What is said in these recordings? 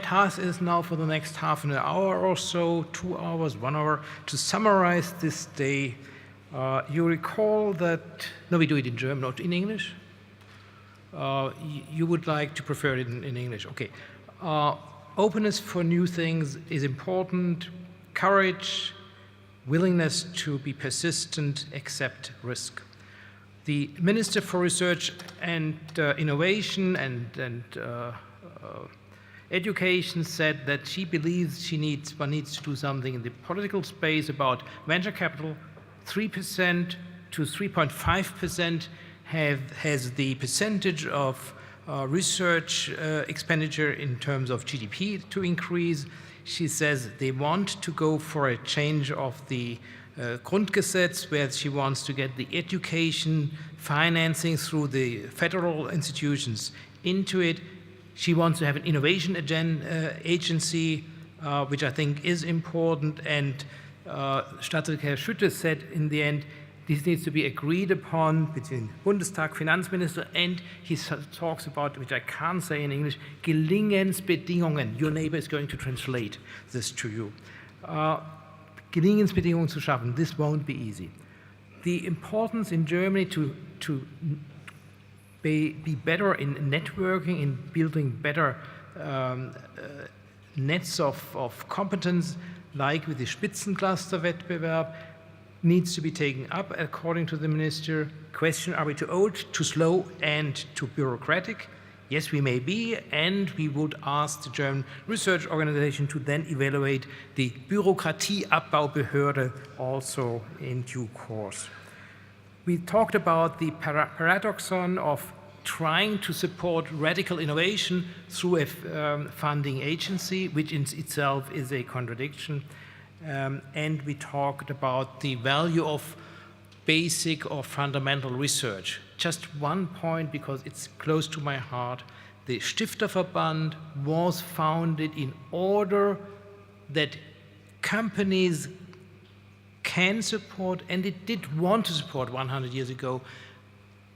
task is now for the next half an hour or so, 2 hours, 1 hour, to summarize this day. You recall that, no, we do it in German, not in English. You would like to prefer it in English, okay. Openness for new things is important, courage, willingness to be persistent, accept risk. The Minister for Research and Innovation and Education said that she believes one needs to do something in the political space about venture capital. 3% to 3.5% has the percentage of research expenditure in terms of GDP to increase. She says they want to go for a change of the Grundgesetz, where she wants to get the education financing through the federal institutions into it. She wants to have an innovation agency, which I think is important, and Staatssekretär Schütte said in the end, this needs to be agreed upon between Bundestag, Finanzminister, and he talks about, which I can't say in English, Gelingensbedingungen. Your neighbor is going to translate this to you. Gelingensbedingungen zu schaffen, this won't be easy. The importance in Germany to be better in networking, in building better nets of competence, like with the Spitzencluster-Wettbewerb, needs to be taken up, according to the minister. Question, are we too old, too slow, and too bureaucratic? Yes, we may be, and we would ask the German research organization to then evaluate the Bürokratieabbaubehörde also in due course. We talked about the paradoxon of trying to support radical innovation through a funding agency, which in itself is a contradiction. And we talked about the value of basic or fundamental research. Just one point, because it's close to my heart. The Stifterverband was founded in order that companies can support, and it did want to support 100 years ago,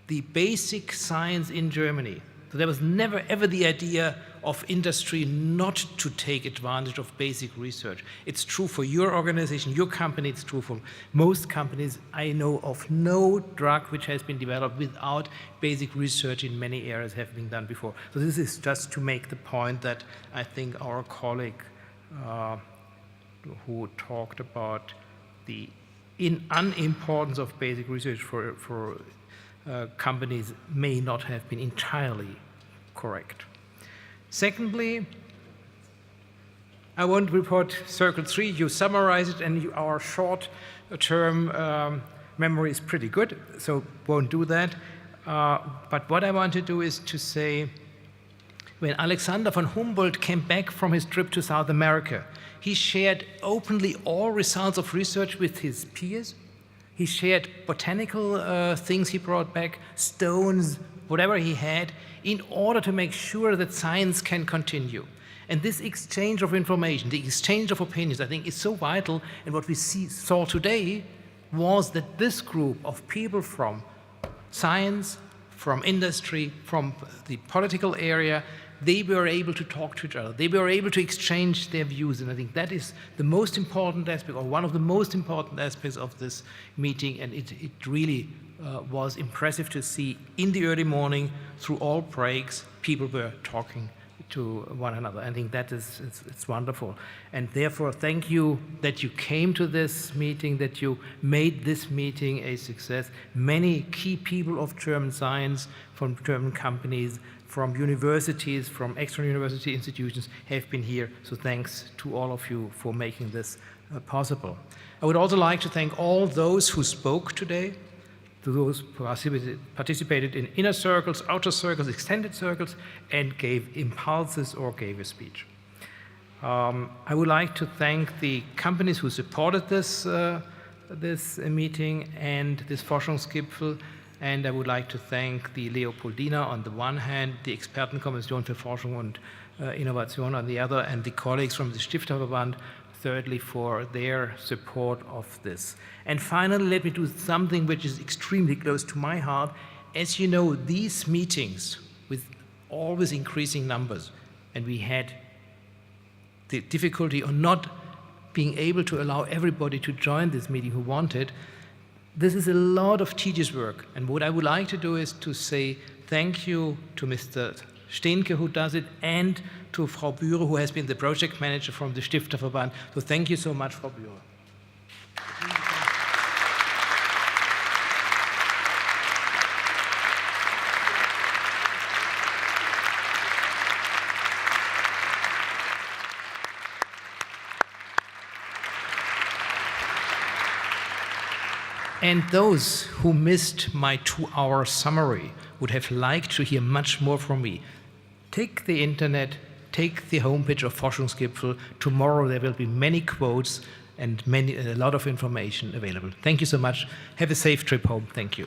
the basic science in Germany. So there was never ever the idea of industry not to take advantage of basic research. It's true for your organization, your company, it's true for most companies. I know of no drug which has been developed without basic research in many areas have been done before. So this is just to make the point that I think our colleague who talked about the unimportance of basic research for companies may not have been entirely correct. Secondly, I won't report Circle 3, you summarize it, and our short-term memory is pretty good, so won't do that. But what I want to do is to say, when Alexander von Humboldt came back from his trip to South America, he shared openly all results of research with his peers. He shared botanical things he brought back, stones, whatever he had, in order to make sure that science can continue. And this exchange of information, the exchange of opinions, I think is so vital. And what we saw today was that this group of people from science, from industry, from the political area, they were able to talk to each other. They were able to exchange their views. And I think that is the most important aspect, or one of the most important aspects of this meeting. And it really was impressive to see in the early morning, through all breaks, people were talking to one another. I think that is it's wonderful. And therefore, thank you that you came to this meeting, that you made this meeting a success. Many key people of German science, from German companies, from universities, from external university institutions have been here. So thanks to all of you for making this possible. I would also like to thank all those who spoke today, to those who participated in inner circles, outer circles, extended circles, and gave impulses or gave a speech. I would like to thank the companies who supported this meeting and this Forschungsgipfel, and I would like to thank the Leopoldina on the one hand, the Expertenkommission für Forschung und Innovation on the other, and the colleagues from the Stifterverband, thirdly, for their support of this. And finally, let me do something which is extremely close to my heart. As you know, these meetings with always increasing numbers, and we had the difficulty on not being able to allow everybody to join this meeting who wanted. This is a lot of tedious work. And what I would like to do is to say thank you to Mr. Steenke, who does it, and to Frau Bühre, who has been the project manager from the Stifterverband. So thank you so much, Frau Bühre. And those who missed my 2-hour summary would have liked to hear much more from me. Take the internet, take the homepage of Forschungsgipfel. Tomorrow there will be many quotes and a lot of information available. Thank you so much. Have a safe trip home. Thank you.